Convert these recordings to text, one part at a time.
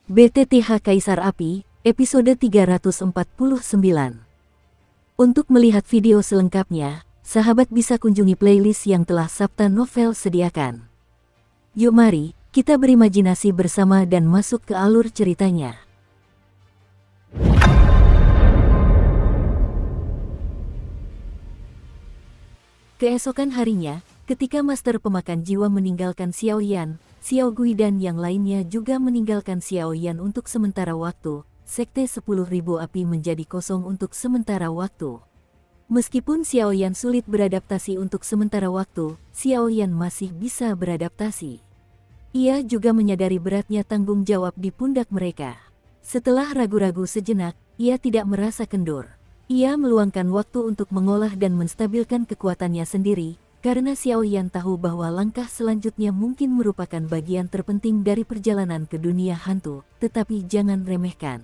BTTH Kaisar Api, episode 349. Untuk melihat video selengkapnya, sahabat bisa kunjungi playlist yang telah Sabta Novel sediakan. Yuk mari, kita berimajinasi bersama dan masuk ke alur ceritanya. Keesokan harinya, ketika Master Pemakan Jiwa meninggalkan Xiao Yan, Xiao Gui dan yang lainnya juga meninggalkan Xiao Yan untuk sementara waktu, Sekte 10.000 Api menjadi kosong untuk sementara waktu. Meskipun Xiao Yan sulit beradaptasi untuk sementara waktu, Xiao Yan masih bisa beradaptasi. Ia juga menyadari beratnya tanggung jawab di pundak mereka. Setelah ragu-ragu sejenak, ia tidak merasa kendur. Ia meluangkan waktu untuk mengolah dan menstabilkan kekuatannya sendiri, karena Xiao Yan tahu bahwa langkah selanjutnya mungkin merupakan bagian terpenting dari perjalanan ke dunia hantu, tetapi jangan remehkan.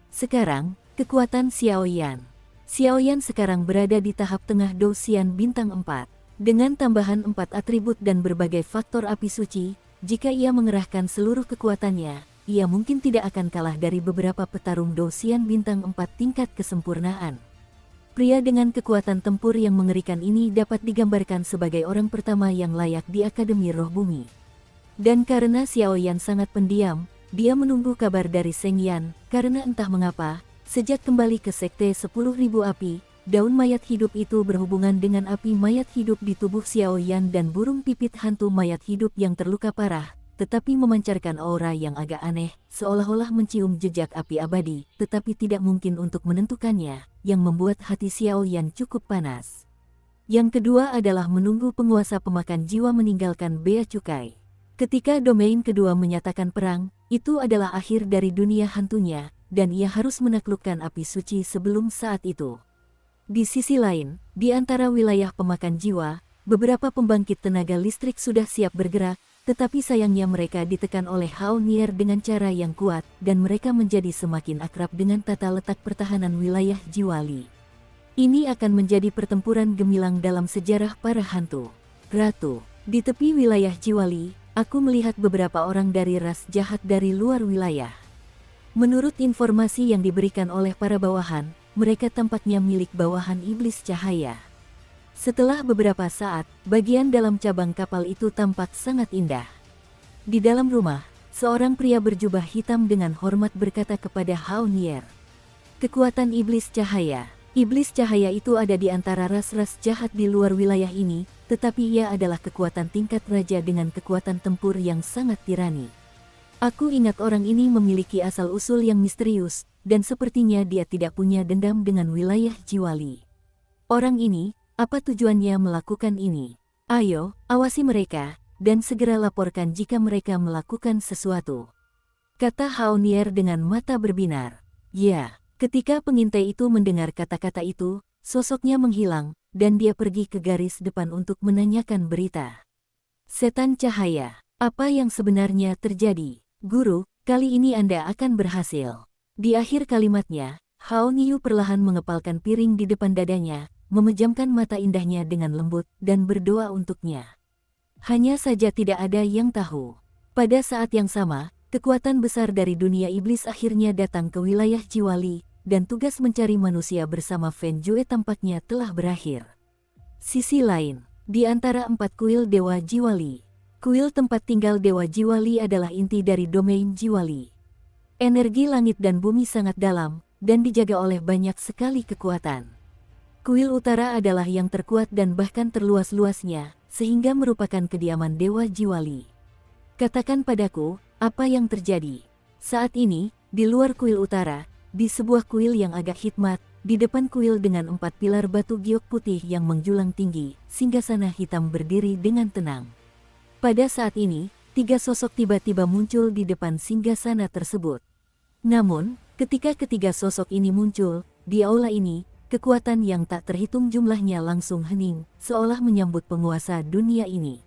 Sekarang, kekuatan Xiao Yan. Xiao Yan sekarang berada di tahap tengah Douxian bintang 4. Dengan tambahan 4 atribut dan berbagai faktor api suci, jika ia mengerahkan seluruh kekuatannya, ia mungkin tidak akan kalah dari beberapa petarung Douxian bintang 4 tingkat kesempurnaan. Pria dengan kekuatan tempur yang mengerikan ini dapat digambarkan sebagai orang pertama yang layak di Akademi Roh Bumi. Dan karena Xiao Yan sangat pendiam, dia menunggu kabar dari Seng Yan, karena entah mengapa, sejak kembali ke Sekte 10.000 Api, daun mayat hidup itu berhubungan dengan api mayat hidup di tubuh Xiao Yan dan burung pipit hantu mayat hidup yang terluka parah, tetapi memancarkan aura yang agak aneh, seolah-olah mencium jejak api abadi, tetapi tidak mungkin untuk menentukannya, yang membuat hati Xiao Yan cukup panas. Yang kedua adalah menunggu penguasa pemakan jiwa meninggalkan Bea Cukai. Ketika domain kedua menyatakan perang, itu adalah akhir dari dunia hantunya, dan ia harus menaklukkan api suci sebelum saat itu. Di sisi lain, di antara wilayah pemakan jiwa, beberapa pembangkit tenaga listrik sudah siap bergerak, tetapi sayangnya mereka ditekan oleh Hao Nier dengan cara yang kuat, dan mereka menjadi semakin akrab dengan tata letak pertahanan wilayah Jiwali. Ini akan menjadi pertempuran gemilang dalam sejarah para hantu. Ratu, di tepi wilayah Jiwali, aku melihat beberapa orang dari ras jahat dari luar wilayah. Menurut informasi yang diberikan oleh para bawahan, mereka tampaknya milik bawahan iblis cahaya. Setelah beberapa saat, bagian dalam cabang kapal itu tampak sangat indah. Di dalam rumah, seorang pria berjubah hitam dengan hormat berkata kepada Hao Nier, "Kekuatan iblis cahaya. Iblis cahaya itu ada di antara ras-ras jahat di luar wilayah ini, tetapi ia adalah kekuatan tingkat raja dengan kekuatan tempur yang sangat tirani. Aku ingat orang ini memiliki asal-usul yang misterius, dan sepertinya dia tidak punya dendam dengan wilayah Jiwali. Orang ini, apa tujuannya melakukan ini? Ayo, awasi mereka, dan segera laporkan jika mereka melakukan sesuatu," kata Hao Nier dengan mata berbinar. Ya, ketika pengintai itu mendengar kata-kata itu, sosoknya menghilang, dan dia pergi ke garis depan untuk menanyakan berita. "Setan cahaya, apa yang sebenarnya terjadi? Guru, kali ini Anda akan berhasil." Di akhir kalimatnya, Hao Niu perlahan mengepalkan piring di depan dadanya, memejamkan mata indahnya dengan lembut, dan berdoa untuknya. Hanya saja tidak ada yang tahu. Pada saat yang sama, kekuatan besar dari dunia iblis akhirnya datang ke wilayah Jiwali, dan tugas mencari manusia bersama Fen Jue tampaknya telah berakhir. Sisi lain, di antara 4 kuil Dewa Jiwali, kuil tempat tinggal Dewa Jiwali adalah inti dari domain Jiwali. Energi langit dan bumi sangat dalam, dan dijaga oleh banyak sekali kekuatan. Kuil utara adalah yang terkuat dan bahkan terluas-luasnya, sehingga merupakan kediaman Dewa Jiwali. Katakan padaku, apa yang terjadi? Saat ini, di luar kuil utara, di sebuah kuil yang agak hikmat, di depan kuil dengan 4 pilar batu giok putih yang menjulang tinggi, singgasana hitam berdiri dengan tenang. Pada saat ini, 3 sosok tiba-tiba muncul di depan singgasana tersebut. Namun, ketika ketiga sosok ini muncul, di aula ini, kekuatan yang tak terhitung jumlahnya langsung hening, seolah menyambut penguasa dunia ini.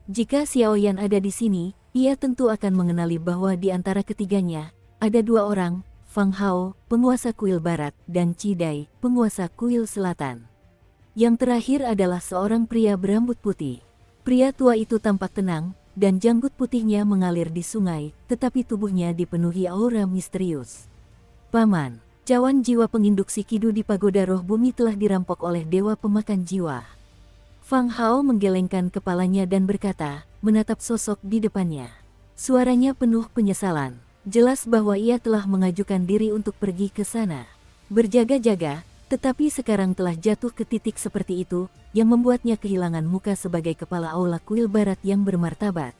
Jika Xiao Yan ada di sini, ia tentu akan mengenali bahwa di antara ketiganya, ada 2 orang, Fang Hao, penguasa kuil barat, dan Chi Dai, penguasa kuil selatan. Yang terakhir adalah seorang pria berambut putih. Pria tua itu tampak tenang, dan janggut putihnya mengalir di sungai, tetapi tubuhnya dipenuhi aura misterius. Paman, cawan jiwa penginduk si Kidu di pagoda roh bumi telah dirampok oleh dewa pemakan jiwa. Fang Hao menggelengkan kepalanya dan berkata, menatap sosok di depannya. Suaranya penuh penyesalan. Jelas bahwa ia telah mengajukan diri untuk pergi ke sana. Berjaga-jaga, tetapi sekarang telah jatuh ke titik seperti itu, yang membuatnya kehilangan muka sebagai kepala aula kuil barat yang bermartabat.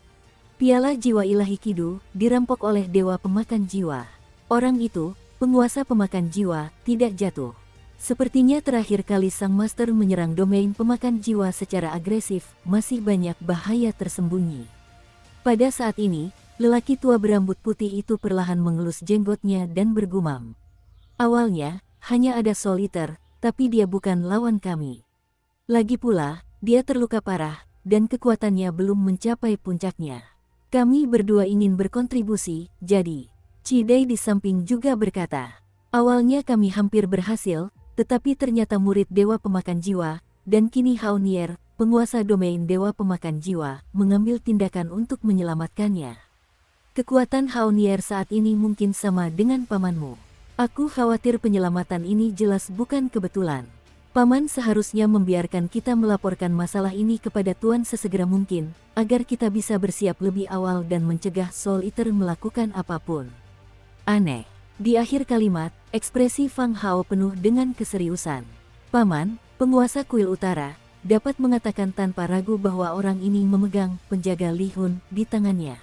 Piala jiwa ilahi Kidu, dirampok oleh dewa pemakan jiwa. Orang itu, penguasa pemakan jiwa, tidak jatuh. Sepertinya terakhir kali sang master menyerang domain pemakan jiwa secara agresif, masih banyak bahaya tersembunyi. Pada saat ini, lelaki tua berambut putih itu perlahan mengelus jenggotnya dan bergumam. Awalnya, hanya ada Soul Eater, tapi dia bukan lawan kami. Lagi pula, dia terluka parah, dan kekuatannya belum mencapai puncaknya. Kami berdua ingin berkontribusi, jadi. Cidai di samping juga berkata, awalnya kami hampir berhasil, tetapi ternyata murid Dewa Pemakan Jiwa, dan kini Hao Nier, penguasa domain Dewa Pemakan Jiwa, mengambil tindakan untuk menyelamatkannya. Kekuatan Hao Nier saat ini mungkin sama dengan pamanmu. Aku khawatir penyelamatan ini jelas bukan kebetulan. Paman seharusnya membiarkan kita melaporkan masalah ini kepada Tuan sesegera mungkin, agar kita bisa bersiap lebih awal dan mencegah Soul Eater melakukan apapun. Aneh. Di akhir kalimat, ekspresi Fang Hao penuh dengan keseriusan. Paman, penguasa kuil utara, dapat mengatakan tanpa ragu bahwa orang ini memegang penjaga Li Hun di tangannya.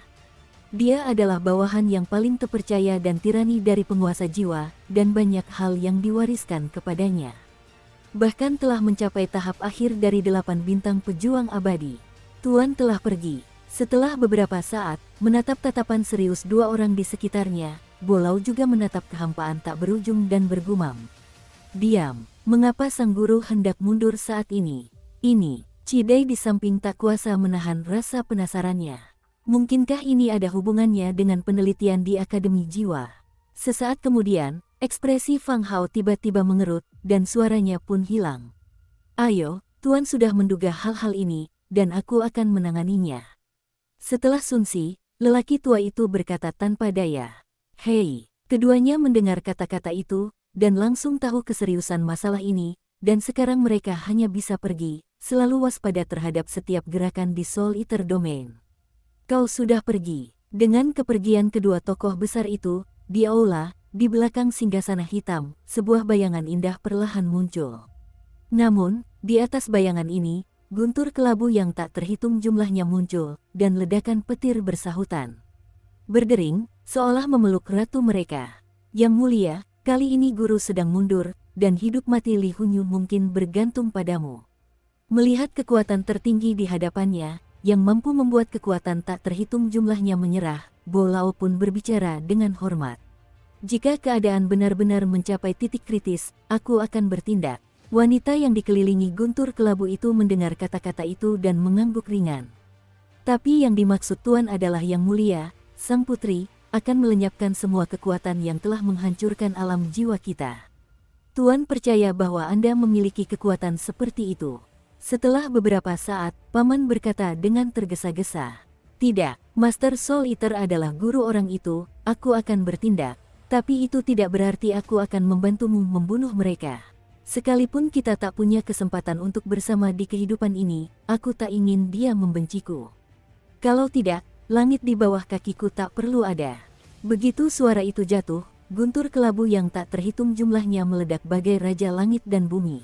Dia adalah bawahan yang paling terpercaya dan tirani dari penguasa jiwa, dan banyak hal yang diwariskan kepadanya. Bahkan telah mencapai tahap akhir dari 8 bintang pejuang abadi. Tuan telah pergi. Setelah beberapa saat, menatap tatapan serius dua orang di sekitarnya, Bolau juga menatap kehampaan tak berujung dan bergumam. Diam, mengapa sang guru hendak mundur saat ini? Ini, Cidai di samping tak kuasa menahan rasa penasarannya. Mungkinkah ini ada hubungannya dengan penelitian di Akademi Jiwa? Sesaat kemudian, ekspresi Fang Hao tiba-tiba mengerut, dan suaranya pun hilang. Ayo, Tuan sudah menduga hal-hal ini, dan aku akan menanganinya. Setelah Sunsi, lelaki tua itu berkata tanpa daya. Hei, keduanya mendengar kata-kata itu, dan langsung tahu keseriusan masalah ini, dan sekarang mereka hanya bisa pergi, selalu waspada terhadap setiap gerakan di Soul Eater Domain. Kau sudah pergi. Dengan kepergian kedua tokoh besar itu, di aula, di belakang singgasana hitam, sebuah bayangan indah perlahan muncul. Namun, di atas bayangan ini, guntur kelabu yang tak terhitung jumlahnya muncul, dan ledakan petir bersahutan. Berdering, seolah memeluk ratu mereka. Yang mulia, kali ini guru sedang mundur, dan hidup mati Li Hunyu mungkin bergantung padamu. Melihat kekuatan tertinggi di hadapannya, yang mampu membuat kekuatan tak terhitung jumlahnya menyerah, Bolau pun berbicara dengan hormat. Jika keadaan benar-benar mencapai titik kritis, aku akan bertindak. Wanita yang dikelilingi guntur kelabu itu mendengar kata-kata itu dan mengangguk ringan. Tapi yang dimaksud Tuan adalah Yang Mulia, Sang Putri, akan melenyapkan semua kekuatan yang telah menghancurkan alam jiwa kita. Tuan percaya bahwa Anda memiliki kekuatan seperti itu. Setelah beberapa saat, Paman berkata dengan tergesa-gesa. Tidak, Master Soul Eater adalah guru orang itu, aku akan bertindak. Tapi itu tidak berarti aku akan membantumu membunuh mereka. Sekalipun kita tak punya kesempatan untuk bersama di kehidupan ini, aku tak ingin dia membenciku. Kalau tidak, langit di bawah kakiku tak perlu ada. Begitu suara itu jatuh, guntur kelabu yang tak terhitung jumlahnya meledak bagai raja langit dan bumi.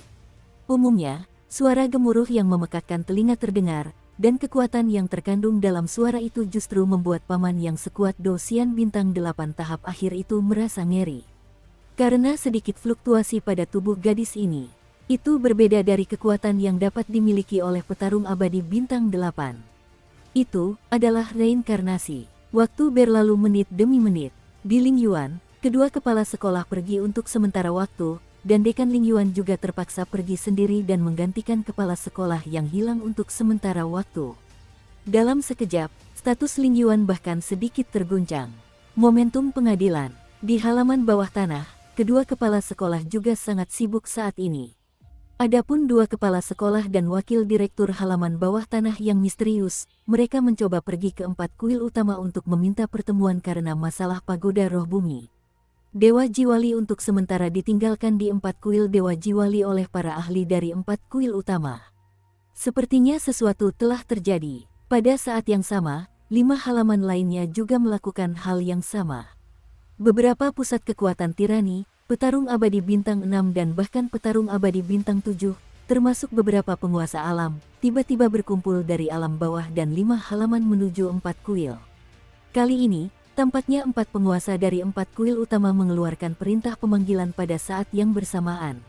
Umumnya, suara gemuruh yang memekakkan telinga terdengar, dan kekuatan yang terkandung dalam suara itu justru membuat paman yang sekuat Dosian bintang 8 tahap akhir itu merasa ngeri. Karena sedikit fluktuasi pada tubuh gadis ini, itu berbeda dari kekuatan yang dapat dimiliki oleh petarung abadi bintang 8. Itu adalah reinkarnasi. Waktu berlalu menit demi menit. Di Lingyuan, kedua kepala sekolah pergi untuk sementara waktu, dan Dekan Lingyuan juga terpaksa pergi sendiri dan menggantikan kepala sekolah yang hilang untuk sementara waktu. Dalam sekejap, status Lingyuan bahkan sedikit terguncang. Momentum pengadilan. Di halaman bawah tanah, kedua kepala sekolah juga sangat sibuk saat ini. Adapun dua kepala sekolah dan wakil direktur halaman bawah tanah yang misterius, mereka mencoba pergi ke 4 kuil utama untuk meminta pertemuan karena masalah pagoda roh bumi. Dewa Jiwali untuk sementara ditinggalkan di 4 kuil Dewa Jiwali oleh para ahli dari 4 kuil utama. Sepertinya sesuatu telah terjadi. Pada saat yang sama, 5 halaman lainnya juga melakukan hal yang sama. Beberapa pusat kekuatan tirani, petarung abadi bintang 6 dan bahkan petarung abadi bintang 7, termasuk beberapa penguasa alam, tiba-tiba berkumpul dari alam bawah dan 5 halaman menuju 4 kuil. Kali ini, tampaknya 4 penguasa dari 4 kuil utama mengeluarkan perintah pemanggilan pada saat yang bersamaan.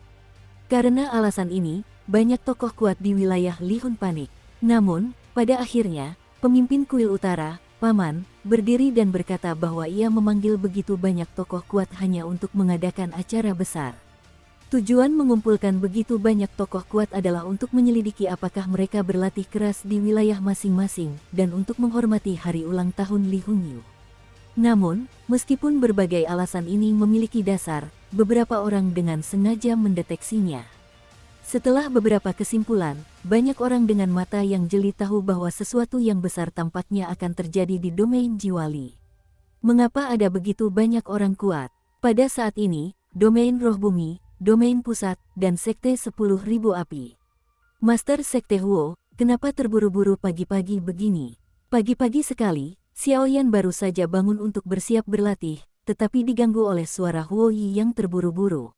Karena alasan ini, banyak tokoh kuat di wilayah Lihun panik. Namun, pada akhirnya, pemimpin kuil utara, Paman, berdiri dan berkata bahwa ia memanggil begitu banyak tokoh kuat hanya untuk mengadakan acara besar. Tujuan mengumpulkan begitu banyak tokoh kuat adalah untuk menyelidiki apakah mereka berlatih keras di wilayah masing-masing dan untuk menghormati hari ulang tahun Li Hongyu. Namun, meskipun berbagai alasan ini memiliki dasar, beberapa orang dengan sengaja mendeteksinya. Setelah beberapa kesimpulan, banyak orang dengan mata yang jeli tahu bahwa sesuatu yang besar tampaknya akan terjadi di domain Jiwali. Mengapa ada begitu banyak orang kuat? Pada saat ini, domain roh bumi, domain pusat, dan sekte 10.000 api. Master Sekte Huo, kenapa terburu-buru pagi-pagi begini? Pagi-pagi sekali, Xiaoyan baru saja bangun untuk bersiap berlatih, tetapi diganggu oleh suara Huo Yi yang terburu-buru.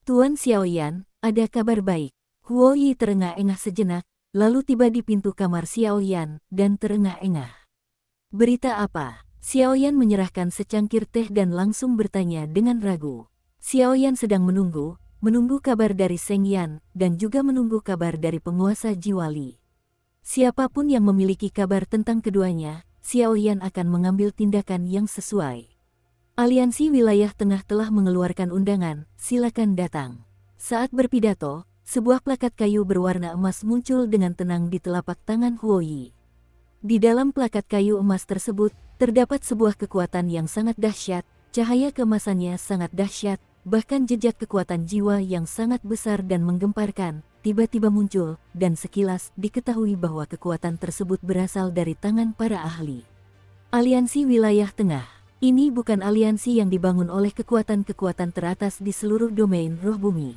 Tuan Xiaoyan, ada kabar baik. Huo Yi terengah-engah sejenak, lalu tiba di pintu kamar Xiaoyan, dan terengah-engah. Berita apa? Xiaoyan menyerahkan secangkir teh dan langsung bertanya dengan ragu. Xiaoyan sedang menunggu kabar dari Seng Yan, dan juga menunggu kabar dari penguasa Jiwali. Siapapun yang memiliki kabar tentang keduanya, Xiaoyan akan mengambil tindakan yang sesuai. Aliansi Wilayah Tengah telah mengeluarkan undangan, silakan datang. Saat berpidato, sebuah plakat kayu berwarna emas muncul dengan tenang di telapak tangan Huo Yi. Di dalam plakat kayu emas tersebut, terdapat sebuah kekuatan yang sangat dahsyat, cahaya keemasannya sangat dahsyat, bahkan jejak kekuatan jiwa yang sangat besar dan menggemparkan, tiba-tiba muncul, dan sekilas diketahui bahwa kekuatan tersebut berasal dari tangan para ahli. Aliansi Wilayah Tengah. Ini bukan aliansi yang dibangun oleh kekuatan-kekuatan teratas di seluruh domain roh bumi.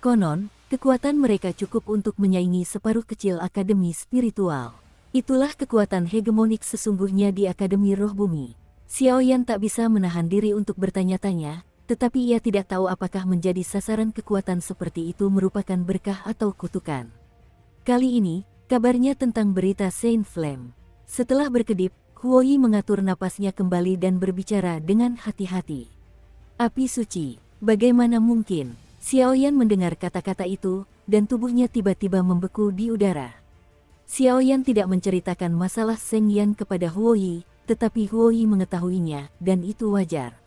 Konon, kekuatan mereka cukup untuk menyaingi separuh kecil akademi spiritual. Itulah kekuatan hegemonik sesungguhnya di Akademi Roh Bumi. Xiaoyan tak bisa menahan diri untuk bertanya-tanya, tetapi ia tidak tahu apakah menjadi sasaran kekuatan seperti itu merupakan berkah atau kutukan. Kali ini, kabarnya tentang berita Saint Flame. Setelah berkedip, Huo Yi mengatur napasnya kembali dan berbicara dengan hati-hati. Api suci, bagaimana mungkin? Xiaoyan mendengar kata-kata itu, dan tubuhnya tiba-tiba membeku di udara. Xiaoyan tidak menceritakan masalah Seng Yan kepada Huo Yi, tetapi Huo Yi mengetahuinya, dan itu wajar.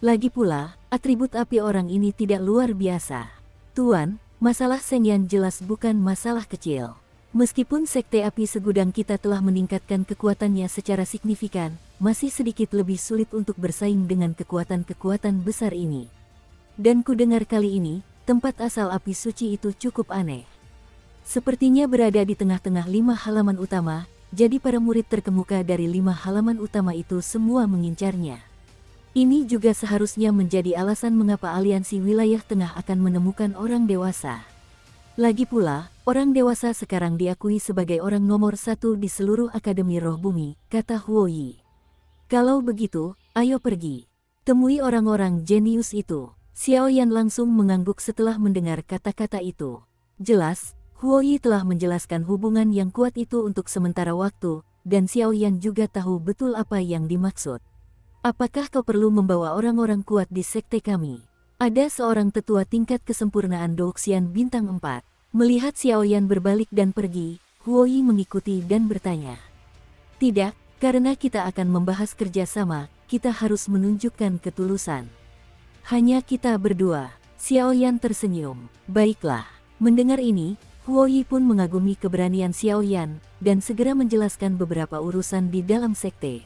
Lagi pula, atribut api orang ini tidak luar biasa. Tuan, masalah Seng Yan jelas bukan masalah kecil. Meskipun Sekte Api Segudang kita telah meningkatkan kekuatannya secara signifikan, masih sedikit lebih sulit untuk bersaing dengan kekuatan-kekuatan besar ini. Dan ku dengar kali ini, tempat asal api suci itu cukup aneh. Sepertinya berada di tengah-tengah 5 halaman utama, jadi para murid terkemuka dari 5 halaman utama itu semua mengincarnya. Ini juga seharusnya menjadi alasan mengapa aliansi Wilayah Tengah akan menemukan orang dewasa. Lagi pula, orang dewasa sekarang diakui sebagai orang nomor 1 di seluruh Akademi Roh Bumi, kata Huo Yi. Kalau begitu, ayo pergi. Temui orang-orang jenius itu. Xiaoyan langsung mengangguk setelah mendengar kata-kata itu. Jelas, Huo Yi telah menjelaskan hubungan yang kuat itu untuk sementara waktu, dan Xiaoyan juga tahu betul apa yang dimaksud. Apakah kau perlu membawa orang-orang kuat di sekte kami? Ada seorang tetua tingkat kesempurnaan Douxian bintang 4. Melihat Xiaoyan berbalik dan pergi, Huo Yi mengikuti dan bertanya. Tidak, karena kita akan membahas kerjasama, kita harus menunjukkan ketulusan. Hanya kita berdua. Xiaoyan tersenyum. Baiklah. Mendengar ini, Huo Yi pun mengagumi keberanian Xiaoyan, dan segera menjelaskan beberapa urusan di dalam sekte.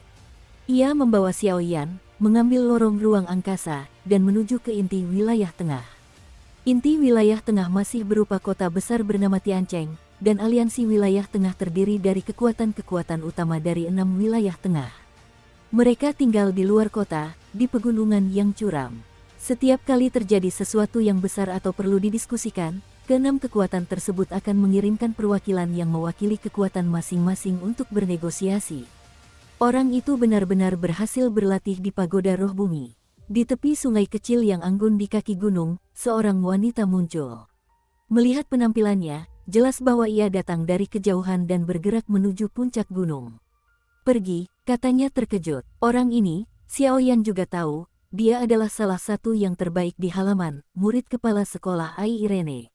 Ia membawa Xiaoyan, mengambil lorong ruang angkasa, dan menuju ke inti wilayah tengah. Inti wilayah tengah masih berupa kota besar bernama Tiancheng, dan aliansi wilayah tengah terdiri dari kekuatan-kekuatan utama dari 6 wilayah tengah. Mereka tinggal di luar kota, di pegunungan yang curam. Setiap kali terjadi sesuatu yang besar atau perlu didiskusikan, keenam kekuatan tersebut akan mengirimkan perwakilan yang mewakili kekuatan masing-masing untuk bernegosiasi. Orang itu benar-benar berhasil berlatih di pagoda roh bumi. Di tepi sungai kecil yang anggun di kaki gunung, seorang wanita muncul. Melihat penampilannya, jelas bahwa ia datang dari kejauhan dan bergerak menuju puncak gunung. Pergi, katanya terkejut. Orang ini, Xiaoyan juga tahu, dia adalah salah satu yang terbaik di halaman, murid kepala sekolah Ai Irene.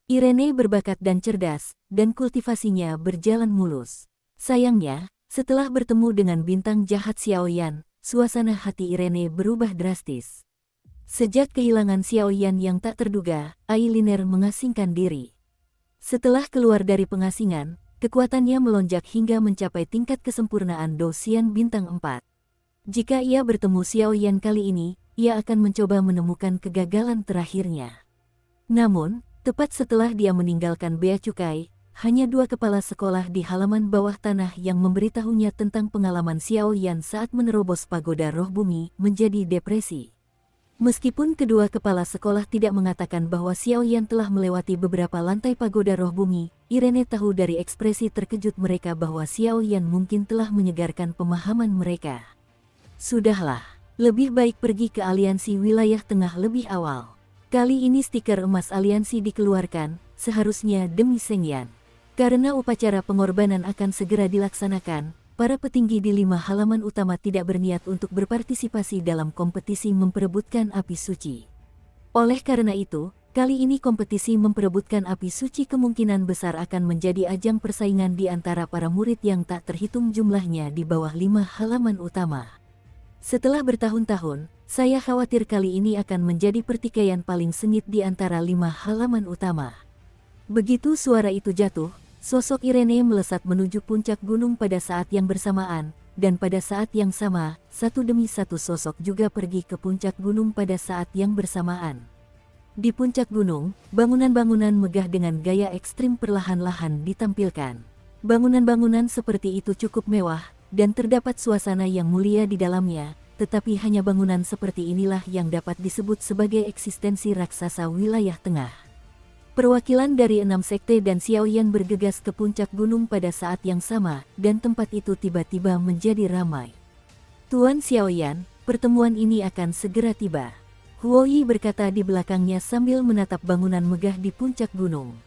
Irene berbakat dan cerdas, dan kultivasinya berjalan mulus. Sayangnya, setelah bertemu dengan bintang jahat Xiaoyan, suasana hati Irene berubah drastis. Sejak kehilangan Xiaoyan yang tak terduga, Ai Liner mengasingkan diri. Setelah keluar dari pengasingan, kekuatannya melonjak hingga mencapai tingkat kesempurnaan Dosian bintang 4. Jika ia bertemu Xiaoyan kali ini, ia akan mencoba menemukan kegagalan terakhirnya. Namun, tepat setelah dia meninggalkan Bea Cukai, hanya 2 kepala sekolah di halaman bawah tanah yang memberitahunya tentang pengalaman Xiaoyan saat menerobos pagoda roh bumi menjadi depresi. Meskipun kedua kepala sekolah tidak mengatakan bahwa Xiaoyan telah melewati beberapa lantai pagoda roh bumi, Irene tahu dari ekspresi terkejut mereka bahwa Xiaoyan mungkin telah menyegarkan pemahaman mereka. Sudahlah, lebih baik pergi ke aliansi wilayah tengah lebih awal. Kali ini stiker emas aliansi dikeluarkan, seharusnya demi Shengyan. Karena upacara pengorbanan akan segera dilaksanakan, para petinggi di 5 halaman utama tidak berniat untuk berpartisipasi dalam kompetisi memperebutkan api suci. Oleh karena itu, kali ini kompetisi memperebutkan api suci kemungkinan besar akan menjadi ajang persaingan di antara para murid yang tak terhitung jumlahnya di bawah 5 halaman utama. Setelah bertahun-tahun, saya khawatir kali ini akan menjadi pertikaian paling sengit di antara 5 halaman utama. Begitu suara itu jatuh, sosok Irene melesat menuju puncak gunung pada saat yang bersamaan, dan pada saat yang sama, satu demi satu sosok juga pergi ke puncak gunung pada saat yang bersamaan. Di puncak gunung, bangunan-bangunan megah dengan gaya ekstrim perlahan-lahan ditampilkan. Bangunan-bangunan seperti itu cukup mewah, dan terdapat suasana yang mulia di dalamnya, tetapi hanya bangunan seperti inilah yang dapat disebut sebagai eksistensi raksasa wilayah tengah. Perwakilan dari 6 sekte dan Xiaoyan bergegas ke puncak gunung pada saat yang sama, dan tempat itu tiba-tiba menjadi ramai. Tuan Xiaoyan, pertemuan ini akan segera tiba. Huoyi berkata di belakangnya sambil menatap bangunan megah di puncak gunung.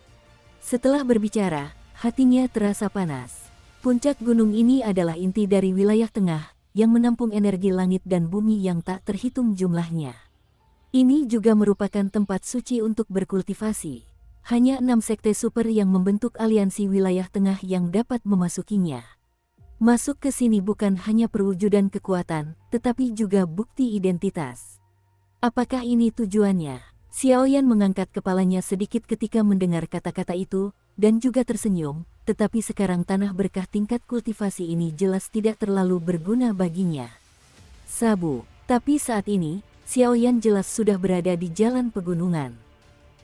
Setelah berbicara, hatinya terasa panas. Puncak gunung ini adalah inti dari wilayah tengah, yang menampung energi langit dan bumi yang tak terhitung jumlahnya. Ini juga merupakan tempat suci untuk berkultivasi. Hanya 6 sekte super yang membentuk aliansi wilayah tengah yang dapat memasukinya. Masuk ke sini bukan hanya perwujudan kekuatan, tetapi juga bukti identitas. Apakah ini tujuannya? Xiaoyan mengangkat kepalanya sedikit ketika mendengar kata-kata itu, dan juga tersenyum, tetapi sekarang tanah berkah tingkat kultivasi ini jelas tidak terlalu berguna baginya. Sabu, tapi saat ini, Xiaoyan jelas sudah berada di jalan pegunungan.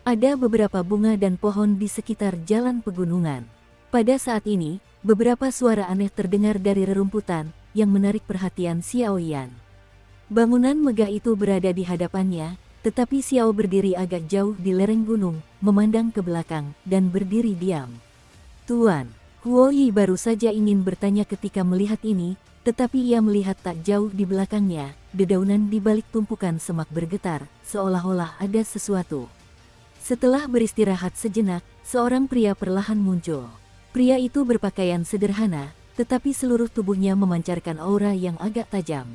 Ada beberapa bunga dan pohon di sekitar jalan pegunungan. Pada saat ini, beberapa suara aneh terdengar dari rerumputan, yang menarik perhatian Xiaoyan. Bangunan megah itu berada di hadapannya, tetapi Xiao berdiri agak jauh di lereng gunung, memandang ke belakang, dan berdiri diam. Tuan, Huoyi baru saja ingin bertanya ketika melihat ini, tetapi ia melihat tak jauh di belakangnya, dedaunan di balik tumpukan semak bergetar, seolah-olah ada sesuatu. Setelah beristirahat sejenak, seorang pria perlahan muncul. Pria itu berpakaian sederhana, tetapi seluruh tubuhnya memancarkan aura yang agak tajam.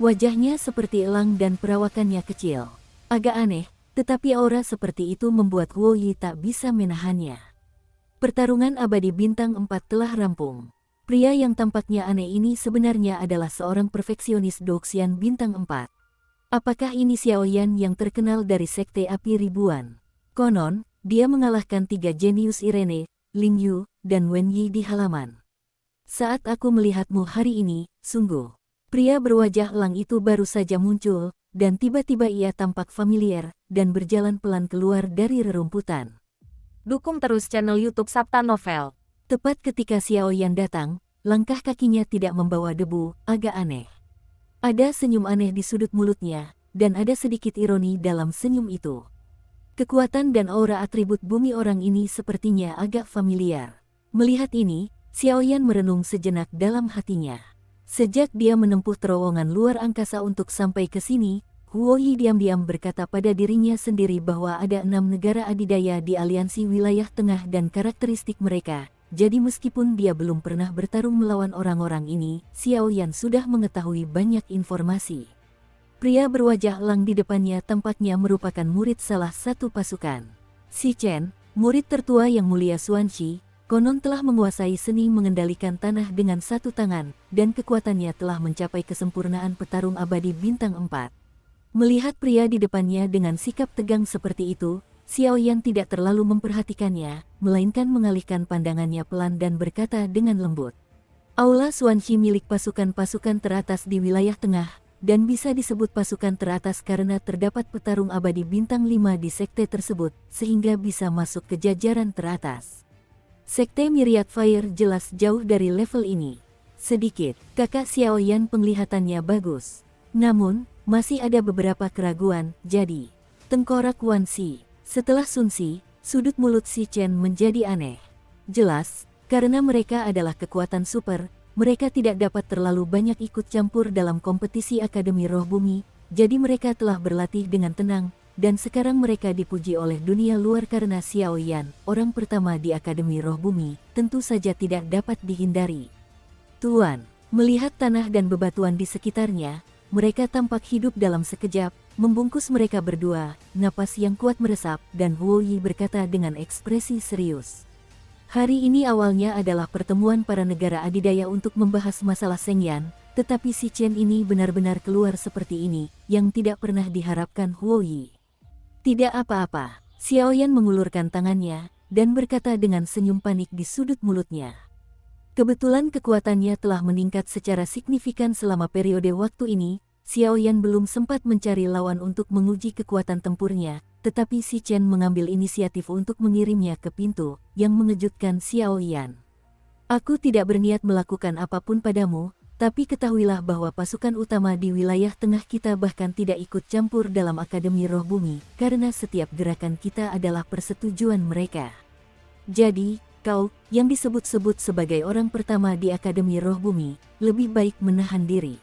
Wajahnya seperti elang dan perawakannya kecil. Agak aneh, tetapi aura seperti itu membuat Huoyi tak bisa menahannya. Pertarungan abadi bintang 4 telah rampung. Pria yang tampaknya aneh ini sebenarnya adalah seorang perfeksionis Doxian bintang 4. Apakah ini Xiaoyan yang terkenal dari sekte api ribuan? Konon, dia mengalahkan 3 jenius Irene, Ling Yu, dan Wen Yi di halaman. Saat aku melihatmu hari ini, sungguh. Pria berwajah elang itu baru saja muncul, dan tiba-tiba ia tampak familiar dan berjalan pelan keluar dari rerumputan. Dukung terus channel YouTube Sabta Novel. Tepat ketika Xiao Yan datang, langkah kakinya tidak membawa debu, agak aneh. Ada senyum aneh di sudut mulutnya, dan ada sedikit ironi dalam senyum itu. Kekuatan dan aura atribut bumi orang ini sepertinya agak familiar. Melihat ini, Xiao Yan merenung sejenak dalam hatinya. Sejak dia menempuh terowongan luar angkasa untuk sampai ke sini, Huo Yi diam-diam berkata pada dirinya sendiri bahwa ada 6 negara adidaya di aliansi wilayah tengah dan karakteristik mereka. Jadi meskipun dia belum pernah bertarung melawan orang-orang ini, Xiao Yan sudah mengetahui banyak informasi. Pria berwajah elang di depannya tampaknya merupakan murid salah satu pasukan. Si Chen, murid tertua yang mulia Xuanxi, konon telah menguasai seni mengendalikan tanah dengan satu tangan, dan kekuatannya telah mencapai kesempurnaan petarung abadi bintang 4. Melihat pria di depannya dengan sikap tegang seperti itu, Xiao Yan tidak terlalu memperhatikannya, melainkan mengalihkan pandangannya pelan dan berkata dengan lembut. Aula Xuanxi milik pasukan-pasukan teratas di wilayah tengah, dan bisa disebut pasukan teratas karena terdapat petarung abadi bintang 5 di sekte tersebut, sehingga bisa masuk ke jajaran teratas. Sekte Myriad Fire jelas jauh dari level ini. Sedikit, kakak Xiao Yan penglihatannya bagus. Namun, masih ada beberapa keraguan, jadi. Tengkorak Wan Xi. Setelah Sun Xi, sudut mulut si Chen menjadi aneh. Jelas, karena mereka adalah kekuatan super, mereka tidak dapat terlalu banyak ikut campur dalam kompetisi Akademi Roh Bumi, jadi mereka telah berlatih dengan tenang. Dan sekarang mereka dipuji oleh dunia luar karena Xiao Yan, orang pertama di Akademi Roh Bumi, tentu saja tidak dapat dihindari. Tuan, melihat tanah dan bebatuan di sekitarnya, mereka tampak hidup dalam sekejap, membungkus mereka berdua, napas yang kuat meresap, dan Huo Yi berkata dengan ekspresi serius. Hari ini awalnya adalah pertemuan para negara adidaya untuk membahas masalah Seng Yan, tetapi si Chen ini benar-benar keluar seperti ini, yang tidak pernah diharapkan Huo Yi. Tidak apa-apa, Xiao Yan mengulurkan tangannya, dan berkata dengan senyum panik di sudut mulutnya. Kebetulan kekuatannya telah meningkat secara signifikan selama periode waktu ini, Xiao Yan belum sempat mencari lawan untuk menguji kekuatan tempurnya, tetapi si Chen mengambil inisiatif untuk mengirimnya ke pintu, yang mengejutkan Xiao Yan. Aku tidak berniat melakukan apapun padamu, tapi ketahuilah bahwa pasukan utama di wilayah tengah kita bahkan tidak ikut campur dalam Akademi Roh Bumi, karena setiap gerakan kita adalah persetujuan mereka. Jadi, kau, yang disebut-sebut sebagai orang pertama di Akademi Roh Bumi, lebih baik menahan diri.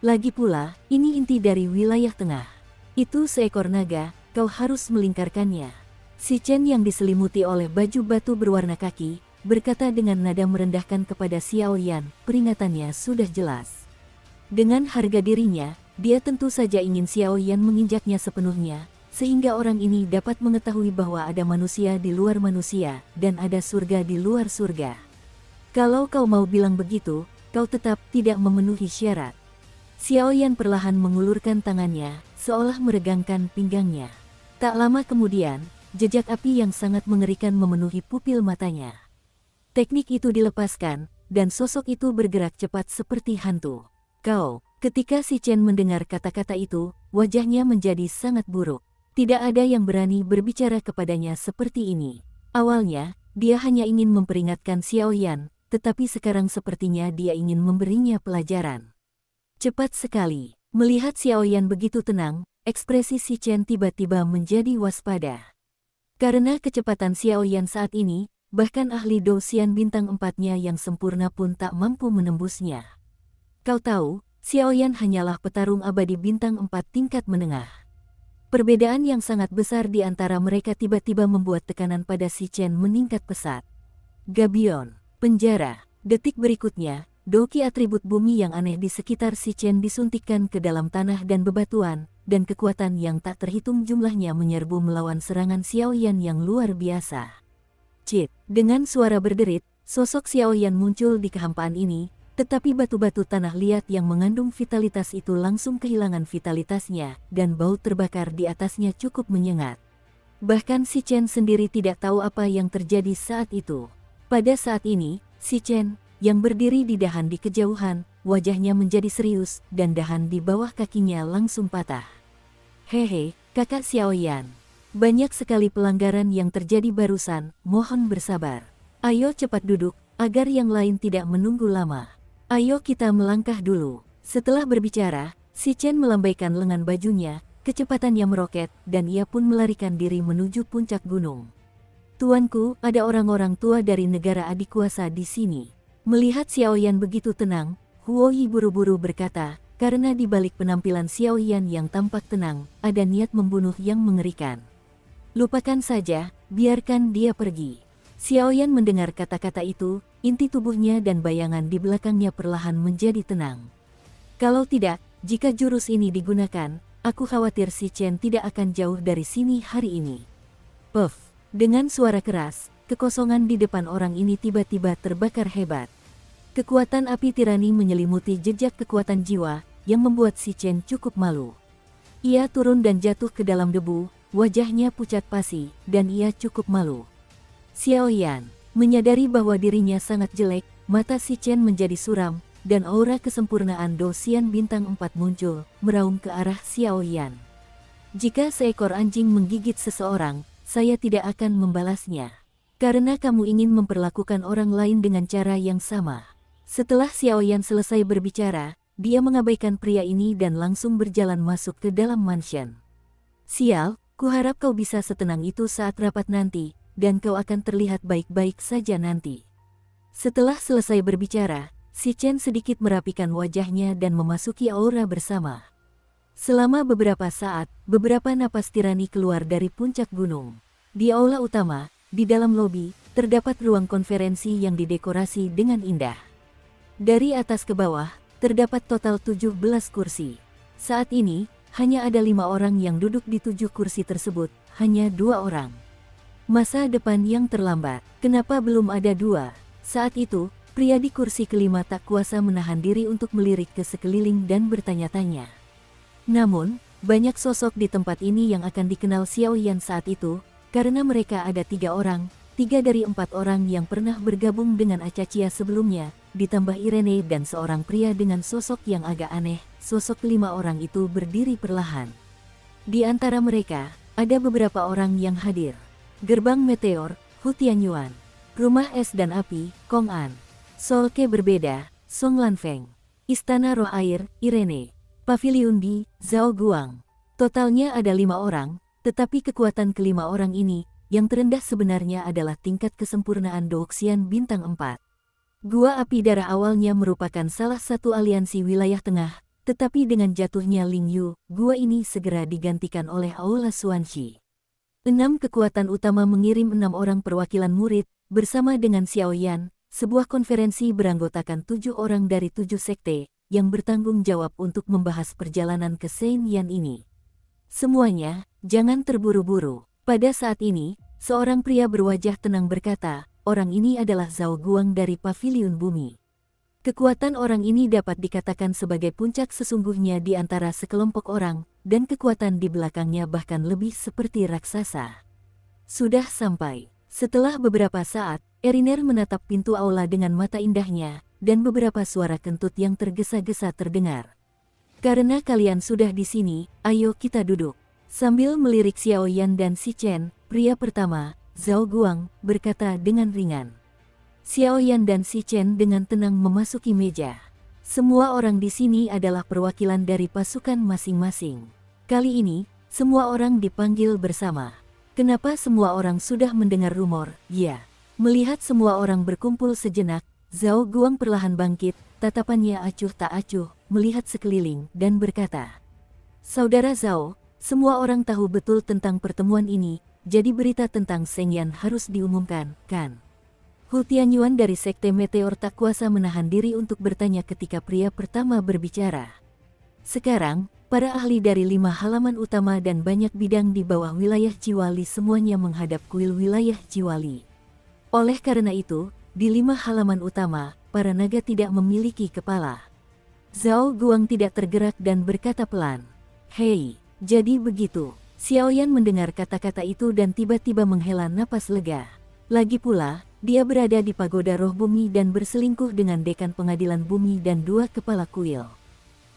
Lagi pula, ini inti dari wilayah tengah. Itu seekor naga, kau harus melingkarkannya. Si Chen yang diselimuti oleh baju batu berwarna kaki, berkata dengan nada merendahkan kepada Xiao Yan, peringatannya sudah jelas. Dengan harga dirinya, dia tentu saja ingin Xiao Yan menginjaknya sepenuhnya, sehingga orang ini dapat mengetahui bahwa ada manusia di luar manusia, dan ada surga di luar surga. Kalau kau mau bilang begitu, kau tetap tidak memenuhi syarat. Xiao Yan perlahan mengulurkan tangannya, seolah meregangkan pinggangnya. Tak lama kemudian, jejak api yang sangat mengerikan memenuhi pupil matanya. Teknik itu dilepaskan, dan sosok itu bergerak cepat seperti hantu. Kau, ketika si Chen mendengar kata-kata itu, wajahnya menjadi sangat buruk. Tidak ada yang berani berbicara kepadanya seperti ini. Awalnya, dia hanya ingin memperingatkan Xiao Yan, tetapi sekarang sepertinya dia ingin memberinya pelajaran. Cepat sekali, melihat Xiao Yan begitu tenang, ekspresi si Chen tiba-tiba menjadi waspada. Karena kecepatan Xiao Yan saat ini, bahkan ahli Douxian bintang 4-nya yang sempurna pun tak mampu menembusnya. Kau tahu, Xiao Yan hanyalah petarung abadi bintang 4 tingkat menengah. Perbedaan yang sangat besar di antara mereka tiba-tiba membuat tekanan pada si Chen meningkat pesat. Gabion, penjara. Detik berikutnya, doki atribut bumi yang aneh di sekitar si Chen disuntikkan ke dalam tanah dan bebatuan, dan kekuatan yang tak terhitung jumlahnya menyerbu melawan serangan Xiao Yan yang luar biasa. Cit, dengan suara berderit, sosok Xiao Yan muncul di kehampaan ini, tetapi batu-batu tanah liat yang mengandung vitalitas itu langsung kehilangan vitalitasnya, dan bau terbakar di atasnya cukup menyengat. Bahkan si Chen sendiri tidak tahu apa yang terjadi saat itu. Pada saat ini, si Chen, yang berdiri di dahan di kejauhan, wajahnya menjadi serius, dan dahan di bawah kakinya langsung patah. Hehe, kakak Xiaoyan. Banyak sekali pelanggaran yang terjadi barusan, mohon bersabar. Ayo cepat duduk, agar yang lain tidak menunggu lama. Ayo kita melangkah dulu. Setelah berbicara, si Chen melambaikan lengan bajunya, kecepatannya meroket, dan ia pun melarikan diri menuju puncak gunung. Tuanku, ada orang-orang tua dari negara adik kuasa di sini. Melihat Xiaoyan begitu tenang, Huo Yi buru-buru berkata, karena di balik penampilan Xiaoyan yang tampak tenang, ada niat membunuh yang mengerikan. Lupakan saja, biarkan dia pergi. Xiaoyan mendengar kata-kata itu, inti tubuhnya dan bayangan di belakangnya perlahan menjadi tenang. Kalau tidak, jika jurus ini digunakan, aku khawatir si Chen tidak akan jauh dari sini hari ini. Puff, dengan suara keras, kekosongan di depan orang ini tiba-tiba terbakar hebat. Kekuatan api tirani menyelimuti jejak kekuatan jiwa, yang membuat si Chen cukup malu. Ia turun dan jatuh ke dalam debu, wajahnya pucat pasi, dan ia cukup malu. Xiaoyan menyadari bahwa dirinya sangat jelek, mata si Chen menjadi suram, dan aura kesempurnaan Dosian bintang 4 muncul, meraung ke arah Xiaoyan. Jika seekor anjing menggigit seseorang, saya tidak akan membalasnya. Karena kamu ingin memperlakukan orang lain dengan cara yang sama. Setelah Xiaoyan selesai berbicara, dia mengabaikan pria ini dan langsung berjalan masuk ke dalam mansion. Sial, kuharap kau bisa setenang itu saat rapat nanti, dan kau akan terlihat baik-baik saja nanti. Setelah selesai berbicara, si Chen sedikit merapikan wajahnya dan memasuki aura bersama. Selama beberapa saat, beberapa napas tirani keluar dari puncak gunung. Di aula utama, di dalam lobi, terdapat ruang konferensi yang didekorasi dengan indah. Dari atas ke bawah, terdapat total 17 kursi. Saat ini, hanya ada 5 orang yang duduk di 7 kursi tersebut, hanya 2 orang. Masa depan yang terlambat, kenapa belum ada 2? Saat itu, pria di kursi kelima tak kuasa menahan diri untuk melirik ke sekeliling dan bertanya-tanya. Namun, banyak sosok di tempat ini yang akan dikenal Xiaoyan saat itu, karena mereka ada 3 orang, 3 dari 4 orang yang pernah bergabung dengan Acaccia sebelumnya, ditambah Irene dan seorang pria dengan sosok yang agak aneh. Sosok 5 orang itu berdiri perlahan. Di antara mereka, ada beberapa orang yang hadir. Gerbang Meteor, Hu Tianyuan. Rumah Es dan Api, Kong An. Solke berbeda, Song Lanfeng. Istana Roh Air, Irene. Paviliun Bi, Zhao Guang. Totalnya ada 5 orang, tetapi kekuatan kelima orang ini, yang terendah sebenarnya adalah tingkat kesempurnaan Dooxian bintang 4. Gua Api Darah awalnya merupakan salah satu aliansi wilayah tengah, tetapi dengan jatuhnya Ling Yu, gua ini segera digantikan oleh Aula Xuanxi. 6 kekuatan utama mengirim 6 orang perwakilan murid, bersama dengan Xiaoyan, sebuah konferensi beranggotakan 7 orang dari 7 sekte, yang bertanggung jawab untuk membahas perjalanan ke Shenyang ini. Semuanya, jangan terburu-buru. Pada saat ini, seorang pria berwajah tenang berkata, orang ini adalah Zhao Guang dari Paviliun Bumi. Kekuatan orang ini dapat dikatakan sebagai puncak sesungguhnya di antara sekelompok orang, dan kekuatan di belakangnya bahkan lebih seperti raksasa. Sudah sampai. Setelah beberapa saat, Eriner menatap pintu aula dengan mata indahnya, dan beberapa suara kentut yang tergesa-gesa terdengar. Karena kalian sudah di sini, ayo kita duduk. Sambil melirik Xiaoyan dan si Chen, pria pertama, Zhao Guang, berkata dengan ringan. Xiaoyan dan si Chen dengan tenang memasuki meja. Semua orang di sini adalah perwakilan dari pasukan masing-masing. Kali ini, semua orang dipanggil bersama. Kenapa semua orang sudah mendengar rumor? Ya. Melihat semua orang berkumpul sejenak, Zhao Guang perlahan bangkit, tatapannya acuh tak acuh, melihat sekeliling, dan berkata, Saudara Zhao, semua orang tahu betul tentang pertemuan ini, jadi berita tentang Shenyang harus diumumkan, kan? Hu Tianyuan dari Sekte Meteor tak kuasa menahan diri untuk bertanya ketika pria pertama berbicara. Sekarang, para ahli dari 5 halaman utama dan banyak bidang di bawah wilayah Jiwali semuanya menghadap kuil wilayah Jiwali. Oleh karena itu, di 5 halaman utama, para naga tidak memiliki kepala. Zhao Guang tidak tergerak dan berkata pelan, Hei, jadi begitu. Xiaoyan mendengar kata-kata itu dan tiba-tiba menghela napas lega. Lagi pula, dia berada di pagoda roh bumi dan berselingkuh dengan dekan pengadilan bumi dan 2 kepala kuil.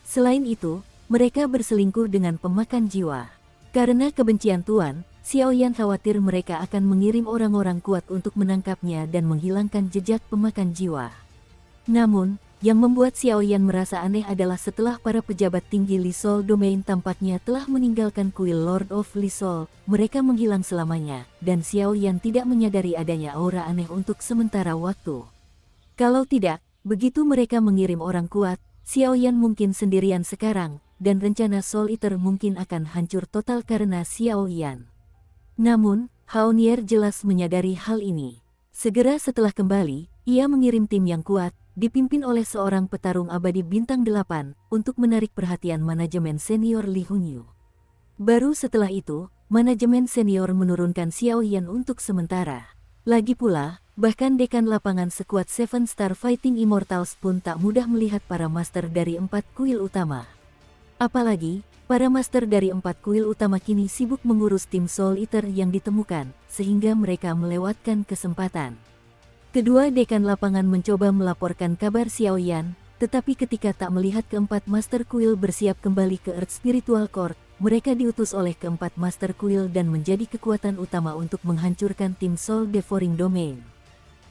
Selain itu, mereka berselingkuh dengan pemakan jiwa. Karena kebencian Tuan, Xiaoyan khawatir mereka akan mengirim orang-orang kuat untuk menangkapnya dan menghilangkan jejak pemakan jiwa. Namun, yang membuat Xiaoyan merasa aneh adalah setelah para pejabat tinggi Lisol Domain tampaknya telah meninggalkan kuil Lord of Lisol, mereka menghilang selamanya, dan Xiaoyan tidak menyadari adanya aura aneh untuk sementara waktu. Kalau tidak, begitu mereka mengirim orang kuat, Xiaoyan mungkin sendirian sekarang, dan rencana Soul Eater mungkin akan hancur total karena Xiaoyan. Namun, Haonier jelas menyadari hal ini. Segera setelah kembali, ia mengirim tim yang kuat, dipimpin oleh seorang petarung abadi bintang 8, untuk menarik perhatian manajemen senior Li Hunyu. Baru setelah itu, manajemen senior menurunkan Xiaoyan untuk sementara. Lagi pula, bahkan dekan lapangan sekuat Seven Star Fighting Immortals pun tak mudah melihat para master dari 4 kuil utama. Apalagi, para master dari 4 kuil utama kini sibuk mengurus tim Soul Eater yang ditemukan, sehingga mereka melewatkan kesempatan. Kedua dekan lapangan mencoba melaporkan kabar Xiaoyan, tetapi ketika tak melihat keempat master kuil bersiap kembali ke Earth Spiritual Court, mereka diutus oleh keempat master kuil dan menjadi kekuatan utama untuk menghancurkan tim Soul Devouring Domain.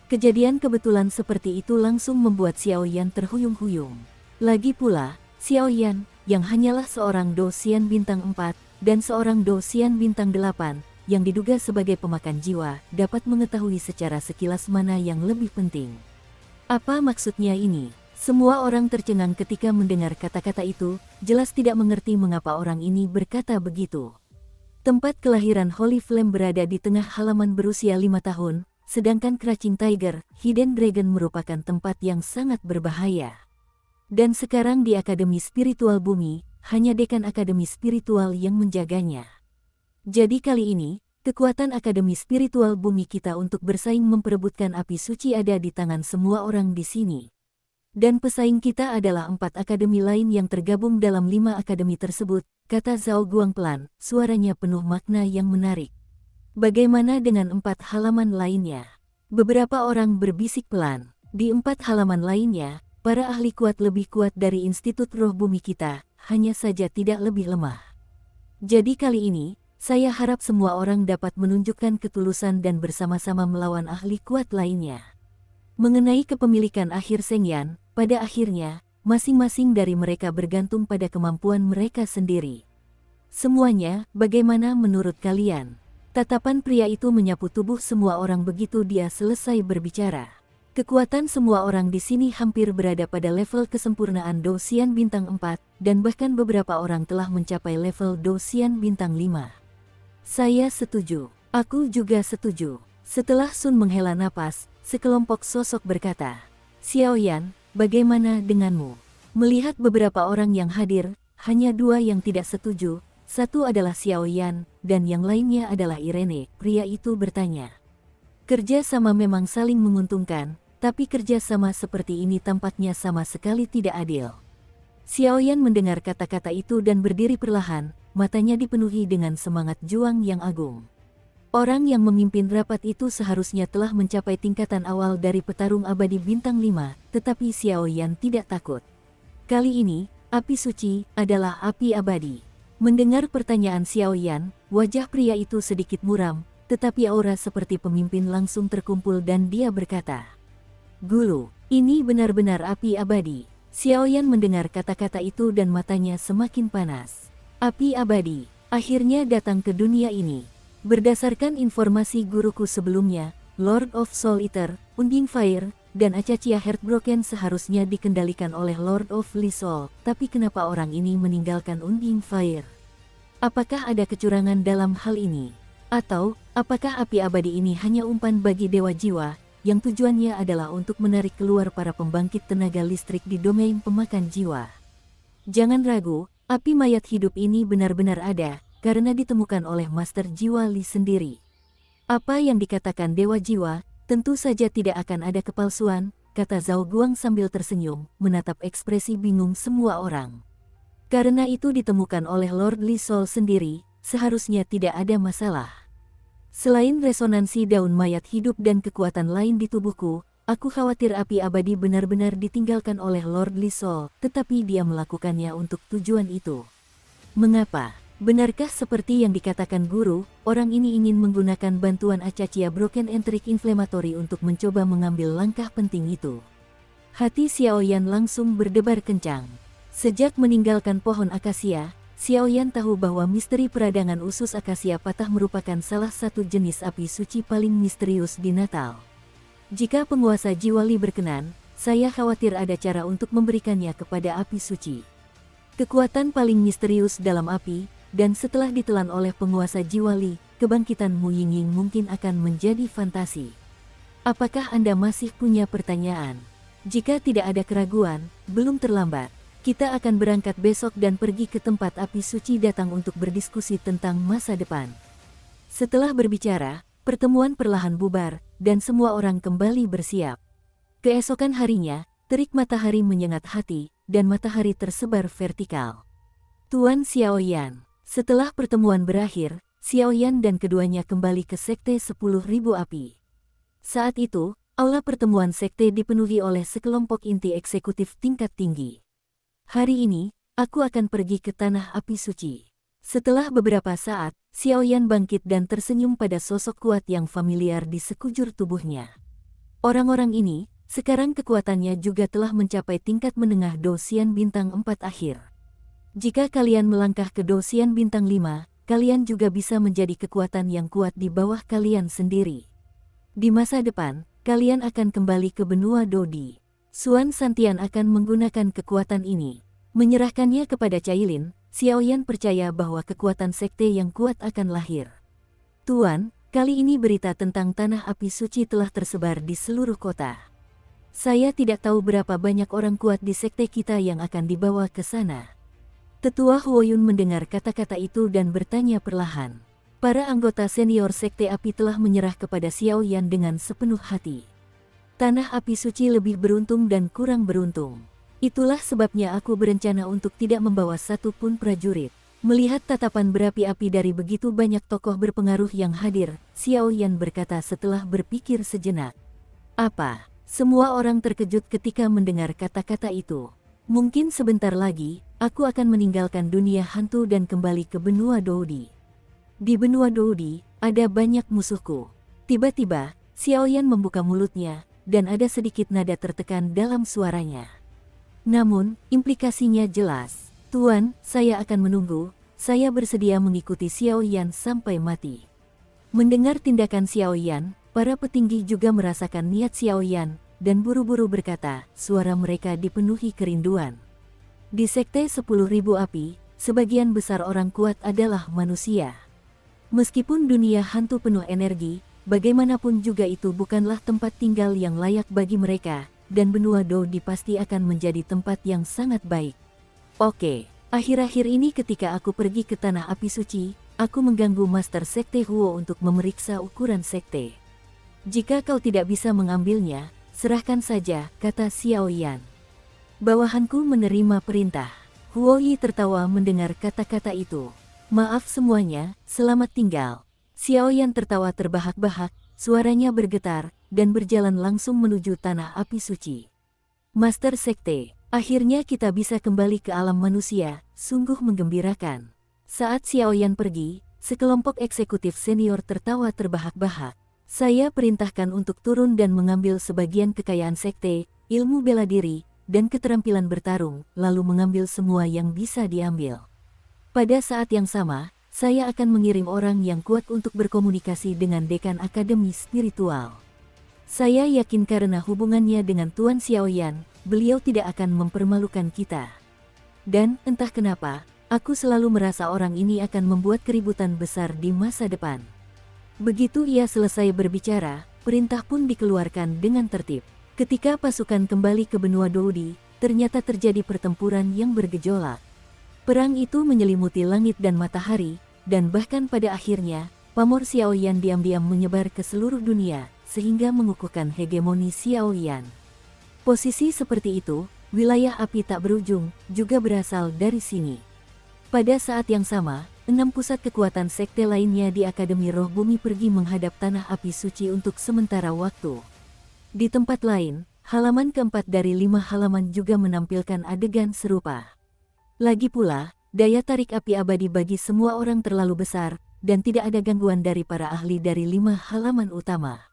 Kejadian kebetulan seperti itu langsung membuat Xiaoyan terhuyung-huyung. Lagi pula, Xiaoyan, yang hanyalah seorang dosian bintang 4, dan seorang dosian bintang 8, yang diduga sebagai pemakan jiwa, dapat mengetahui secara sekilas mana yang lebih penting. Apa maksudnya ini? Semua orang tercengang ketika mendengar kata-kata itu, jelas tidak mengerti mengapa orang ini berkata begitu. Tempat kelahiran Holy Flame berada di tengah halaman berusia 5 tahun, sedangkan Crouching Tiger, Hidden Dragon merupakan tempat yang sangat berbahaya. Dan sekarang di Akademi Spiritual Bumi, hanya dekan Akademi Spiritual yang menjaganya. Jadi kali ini, kekuatan Akademi Spiritual Bumi kita untuk bersaing memperebutkan api suci ada di tangan semua orang di sini. Dan pesaing kita adalah 4 akademi lain yang tergabung dalam 5 akademi tersebut, kata Zhao Guang pelan, suaranya penuh makna yang menarik. Bagaimana dengan 4 halaman lainnya? Beberapa orang berbisik pelan. Di 4 halaman lainnya, para ahli kuat lebih kuat dari Institut Roh Bumi kita, hanya saja tidak lebih lemah. Jadi kali ini, saya harap semua orang dapat menunjukkan ketulusan dan bersama-sama melawan ahli kuat lainnya. Mengenai kepemilikan akhir Shengyan, pada akhirnya, masing-masing dari mereka bergantung pada kemampuan mereka sendiri. Semuanya, bagaimana menurut kalian? Tatapan pria itu menyapu tubuh semua orang begitu dia selesai berbicara. Kekuatan semua orang di sini hampir berada pada level kesempurnaan dosian bintang 4, dan bahkan beberapa orang telah mencapai level dosian bintang 5. Saya setuju. Aku juga setuju. Setelah Sun menghela napas, sekelompok sosok berkata, Xiaoyan, bagaimana denganmu? Melihat beberapa orang yang hadir, hanya 2 yang tidak setuju, satu adalah Xiaoyan, dan yang lainnya adalah Irene, pria itu bertanya. Kerja sama memang saling menguntungkan, tapi kerja sama seperti ini tampaknya sama sekali tidak adil. Xiaoyan mendengar kata-kata itu dan berdiri perlahan, matanya dipenuhi dengan semangat juang yang agung. Orang yang memimpin rapat itu seharusnya telah mencapai tingkatan awal dari petarung abadi bintang 5, tetapi Xiaoyan tidak takut. Kali ini, api suci adalah api abadi. Mendengar pertanyaan Xiaoyan, wajah pria itu sedikit muram, tetapi aura seperti pemimpin langsung terkumpul dan dia berkata, Guru, ini benar-benar api abadi. Xiaoyan mendengar kata-kata itu dan matanya semakin panas. Api abadi, akhirnya datang ke dunia ini. Berdasarkan informasi guruku sebelumnya, Lord of Soul Eater, Unding Fire, dan Acachia Heartbroken seharusnya dikendalikan oleh Lord of Lisol, tapi kenapa orang ini meninggalkan Unding Fire? Apakah ada kecurangan dalam hal ini? Atau, apakah api abadi ini hanya umpan bagi dewa jiwa, yang tujuannya adalah untuk menarik keluar para pembangkit tenaga listrik di domain pemakan jiwa? Jangan ragu, api mayat hidup ini benar-benar ada, karena ditemukan oleh Master Jiwa Li sendiri. Apa yang dikatakan dewa jiwa, tentu saja tidak akan ada kepalsuan, kata Zhao Guang sambil tersenyum, menatap ekspresi bingung semua orang. Karena itu ditemukan oleh Lord Li Sol sendiri, seharusnya tidak ada masalah. Selain resonansi daun mayat hidup dan kekuatan lain di tubuhku, aku khawatir api abadi benar-benar ditinggalkan oleh Lord Li Sol, tetapi dia melakukannya untuk tujuan itu. Mengapa? Benarkah seperti yang dikatakan guru, orang ini ingin menggunakan bantuan Acacia Broken Enteric Inflammatory untuk mencoba mengambil langkah penting itu? Hati Xiaoyan langsung berdebar kencang. Sejak meninggalkan pohon akasia, Xiaoyan tahu bahwa misteri peradangan usus akasia patah merupakan salah satu jenis api suci paling misterius di Natal. Jika penguasa jiwa Li berkenan, saya khawatir ada cara untuk memberikannya kepada api suci. Kekuatan paling misterius dalam api, dan setelah ditelan oleh penguasa jiwa Li, kebangkitan Mu Yingying mungkin akan menjadi fantasi. Apakah Anda masih punya pertanyaan? Jika tidak ada keraguan, belum terlambat. Kita akan berangkat besok dan pergi ke tempat api suci datang untuk berdiskusi tentang masa depan. Setelah berbicara, pertemuan perlahan bubar, dan semua orang kembali bersiap. Keesokan harinya, terik matahari menyengat hati, dan matahari tersebar vertikal. Tuan Xiaoyan. Setelah pertemuan berakhir, Xiaoyan dan keduanya kembali ke Sekte 10.000 Api. Saat itu, aula pertemuan sekte dipenuhi oleh sekelompok inti eksekutif tingkat tinggi. Hari ini, aku akan pergi ke Tanah Api Suci. Setelah beberapa saat, Xiaoyan bangkit dan tersenyum pada sosok kuat yang familiar di sekujur tubuhnya. Orang-orang ini, sekarang kekuatannya juga telah mencapai tingkat menengah Dosian bintang 4 akhir. Jika kalian melangkah ke Dosian bintang 5, kalian juga bisa menjadi kekuatan yang kuat di bawah kalian sendiri. Di masa depan, kalian akan kembali ke benua Dodi. Xuan Santian akan menggunakan kekuatan ini. Menyerahkannya kepada Cailin, Xiaoyan percaya bahwa kekuatan sekte yang kuat akan lahir. Tuan, kali ini berita tentang Tanah Api Suci telah tersebar di seluruh kota. Saya tidak tahu berapa banyak orang kuat di sekte kita yang akan dibawa ke sana. Tetua Huoyun mendengar kata-kata itu dan bertanya perlahan. Para anggota senior Sekte Api telah menyerah kepada Xiaoyan dengan sepenuh hati. Tanah Api Suci lebih beruntung dan kurang beruntung. Itulah sebabnya aku berencana untuk tidak membawa satu pun prajurit. Melihat tatapan berapi-api dari begitu banyak tokoh berpengaruh yang hadir, Xiaoyan berkata setelah berpikir sejenak. Apa? Semua orang terkejut ketika mendengar kata-kata itu. Mungkin sebentar lagi, aku akan meninggalkan dunia hantu dan kembali ke benua Dodi. Di benua Dodi, ada banyak musuhku. Tiba-tiba, Xiaoyan membuka mulutnya, dan ada sedikit nada tertekan dalam suaranya. Namun, implikasinya jelas. Tuan, saya akan menunggu, saya bersedia mengikuti Xiaoyan sampai mati. Mendengar tindakan Xiaoyan, para petinggi juga merasakan niat Xiaoyan, dan buru-buru berkata, suara mereka dipenuhi kerinduan. Di Sekte 10.000 Api, sebagian besar orang kuat adalah manusia. Meskipun dunia hantu penuh energi, bagaimanapun juga itu bukanlah tempat tinggal yang layak bagi mereka, dan benua Dodi pasti akan menjadi tempat yang sangat baik. Oke, akhir-akhir ini ketika aku pergi ke Tanah Api Suci, aku mengganggu Master Sekte Huo untuk memeriksa ukuran sekte. Jika kau tidak bisa mengambilnya, serahkan saja, kata Xiaoyan. Bawahanku menerima perintah. Huoyi tertawa mendengar kata-kata itu. Maaf semuanya, selamat tinggal. Xiaoyan tertawa terbahak-bahak, suaranya bergetar, dan berjalan langsung menuju Tanah Api Suci. Master Sekte, akhirnya kita bisa kembali ke alam manusia, sungguh menggembirakan. Saat Xiaoyan pergi, sekelompok eksekutif senior tertawa terbahak-bahak. Saya perintahkan untuk turun dan mengambil sebagian kekayaan sekte, ilmu bela diri, dan keterampilan bertarung, lalu mengambil semua yang bisa diambil. Pada saat yang sama, saya akan mengirim orang yang kuat untuk berkomunikasi dengan dekan Akademi Spiritual. Saya yakin karena hubungannya dengan Tuan Xiaoyan, beliau tidak akan mempermalukan kita. Dan, entah kenapa, aku selalu merasa orang ini akan membuat keributan besar di masa depan. Begitu ia selesai berbicara, perintah pun dikeluarkan dengan tertib. Ketika pasukan kembali ke benua Dodi, ternyata terjadi pertempuran yang bergejolak. Perang itu menyelimuti langit dan matahari, dan bahkan pada akhirnya, pamor Xiaoyan diam-diam menyebar ke seluruh dunia, sehingga mengukuhkan hegemoni Xiaoyan. Posisi seperti itu, wilayah api tak berujung, juga berasal dari sini. Pada saat yang sama, 6 pusat kekuatan sekte lainnya di Akademi Roh Bumi pergi menghadap Tanah Api Suci untuk sementara waktu. Di tempat lain, halaman keempat dari 5 halaman juga menampilkan adegan serupa. Lagi pula, daya tarik api abadi bagi semua orang terlalu besar, dan tidak ada gangguan dari para ahli dari 5 halaman utama.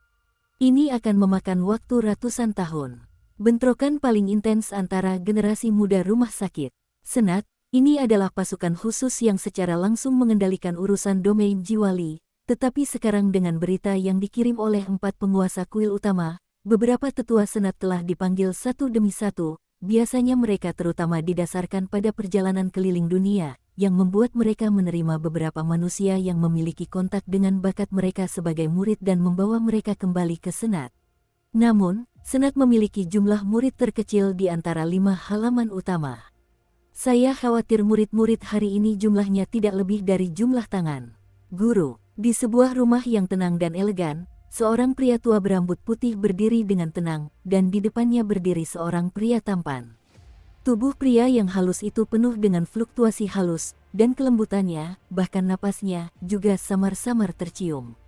Ini akan memakan waktu ratusan tahun. Bentrokan paling intens antara generasi muda rumah sakit. Senat, ini adalah pasukan khusus yang secara langsung mengendalikan urusan domain Jiwali, tetapi sekarang dengan berita yang dikirim oleh 4 penguasa kuil utama, beberapa tetua senat telah dipanggil satu demi satu. Biasanya mereka terutama didasarkan pada perjalanan keliling dunia, yang membuat mereka menerima beberapa manusia yang memiliki kontak dengan bakat mereka sebagai murid dan membawa mereka kembali ke senat. Namun, senat memiliki jumlah murid terkecil di antara 5 halaman utama. Saya khawatir murid-murid hari ini jumlahnya tidak lebih dari jumlah tangan. Guru, di sebuah rumah yang tenang dan elegan, seorang pria tua berambut putih berdiri dengan tenang, dan di depannya berdiri seorang pria tampan. Tubuh pria yang halus itu penuh dengan fluktuasi halus, dan kelembutannya, bahkan napasnya, juga samar-samar tercium.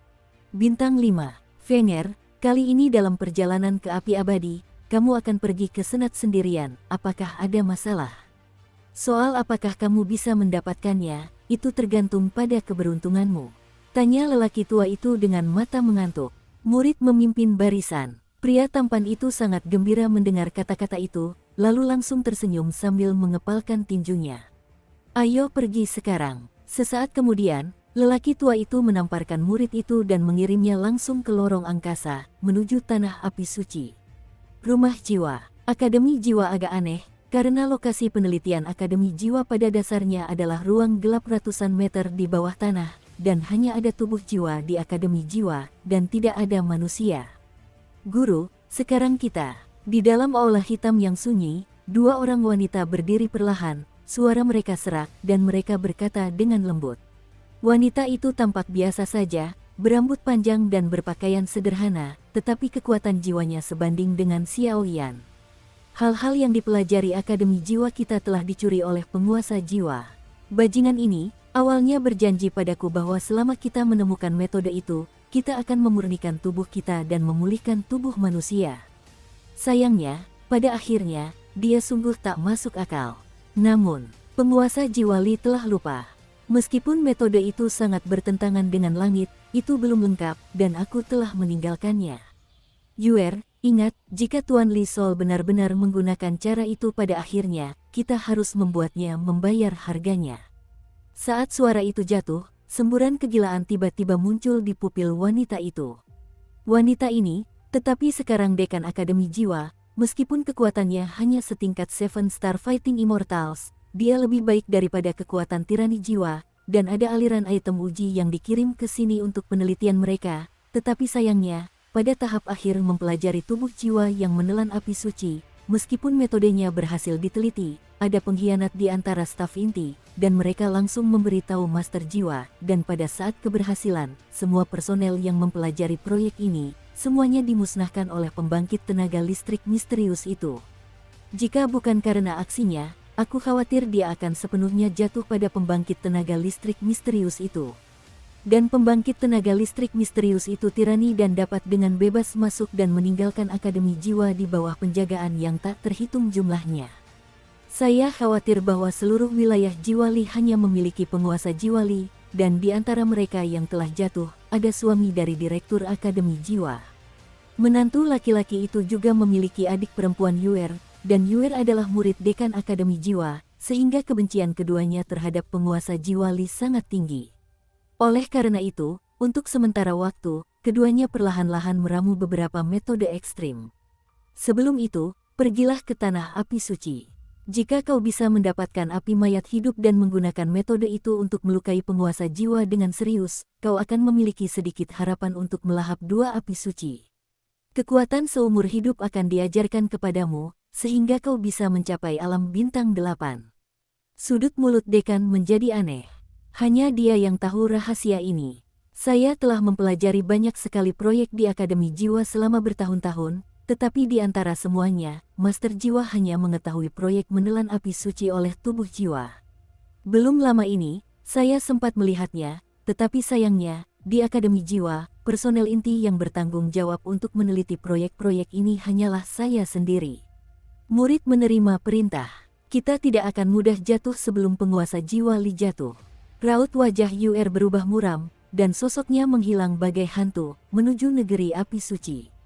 Bintang 5, Venger, kali ini dalam perjalanan ke api abadi, kamu akan pergi ke senat sendirian, apakah ada masalah? Soal apakah kamu bisa mendapatkannya, itu tergantung pada keberuntunganmu. Tanya lelaki tua itu dengan mata mengantuk. Murid memimpin barisan. Pria tampan itu sangat gembira mendengar kata-kata itu, lalu langsung tersenyum sambil mengepalkan tinjunya. Ayo pergi sekarang. Sesaat kemudian, lelaki tua itu menamparkan murid itu dan mengirimnya langsung ke lorong angkasa, menuju tanah api suci. Rumah jiwa. Akademi jiwa agak aneh, karena lokasi penelitian akademi jiwa pada dasarnya adalah ruang gelap ratusan meter di bawah tanah, dan hanya ada tubuh jiwa di akademi jiwa, dan tidak ada manusia. Guru, sekarang kita, di dalam aula hitam yang sunyi, 2 orang wanita berdiri perlahan, suara mereka serak, dan mereka berkata dengan lembut. Wanita itu tampak biasa saja, berambut panjang dan berpakaian sederhana, tetapi kekuatan jiwanya sebanding dengan Xiao Yan. Hal-hal yang dipelajari akademi jiwa kita telah dicuri oleh penguasa jiwa. Bajingan ini, awalnya berjanji padaku bahwa selama kita menemukan metode itu, kita akan memurnikan tubuh kita dan memulihkan tubuh manusia. Sayangnya, pada akhirnya, dia sungguh tak masuk akal. Namun, penguasa Jiwali telah lupa. Meskipun metode itu sangat bertentangan dengan langit, itu belum lengkap, dan aku telah meninggalkannya. Yuer, ingat, jika Tuan Li Sol benar-benar menggunakan cara itu pada akhirnya, kita harus membuatnya membayar harganya. Saat suara itu jatuh, semburan kegilaan tiba-tiba muncul di pupil wanita itu. Wanita ini, tetapi sekarang dekan Akademi Jiwa, meskipun kekuatannya hanya setingkat 7 Star Fighting Immortals, dia lebih baik daripada kekuatan tirani jiwa, dan ada aliran item uji yang dikirim ke sini untuk penelitian mereka, tetapi sayangnya, pada tahap akhir mempelajari tubuh jiwa yang menelan api suci, meskipun metodenya berhasil diteliti, ada pengkhianat di antara staf inti, dan mereka langsung memberitahu Master Jiwa, dan pada saat keberhasilan, semua personel yang mempelajari proyek ini, semuanya dimusnahkan oleh pembangkit tenaga listrik misterius itu. Jika bukan karena aksinya, aku khawatir dia akan sepenuhnya jatuh pada pembangkit tenaga listrik misterius itu. Dan pembangkit tenaga listrik misterius itu tirani dan dapat dengan bebas masuk dan meninggalkan Akademi Jiwa di bawah penjagaan yang tak terhitung jumlahnya. Saya khawatir bahwa seluruh wilayah Jiwali hanya memiliki penguasa Jiwali, dan di antara mereka yang telah jatuh, ada suami dari Direktur Akademi Jiwa. Menantu laki-laki itu juga memiliki adik perempuan Yuer, dan Yuer adalah murid dekan Akademi Jiwa, sehingga kebencian keduanya terhadap penguasa Jiwali sangat tinggi. Oleh karena itu, untuk sementara waktu, keduanya perlahan-lahan meramu beberapa metode ekstrim. Sebelum itu, pergilah ke Tanah Api Suci. Jika kau bisa mendapatkan api mayat hidup dan menggunakan metode itu untuk melukai penguasa jiwa dengan serius, kau akan memiliki sedikit harapan untuk melahap 2 api suci. Kekuatan seumur hidup akan diajarkan kepadamu, sehingga kau bisa mencapai alam bintang 8. Sudut mulut dekan menjadi aneh. Hanya dia yang tahu rahasia ini. Saya telah mempelajari banyak sekali proyek di Akademi Jiwa selama bertahun-tahun, tetapi di antara semuanya, Master Jiwa hanya mengetahui proyek menelan api suci oleh tubuh jiwa. Belum lama ini, saya sempat melihatnya, tetapi sayangnya, di Akademi Jiwa, personel inti yang bertanggung jawab untuk meneliti proyek-proyek ini hanyalah saya sendiri. Murid menerima perintah. Kita tidak akan mudah jatuh sebelum penguasa jiwa Li jatuh. Raut wajah Yu'er berubah muram, dan sosoknya menghilang bagai hantu, menuju negeri api suci.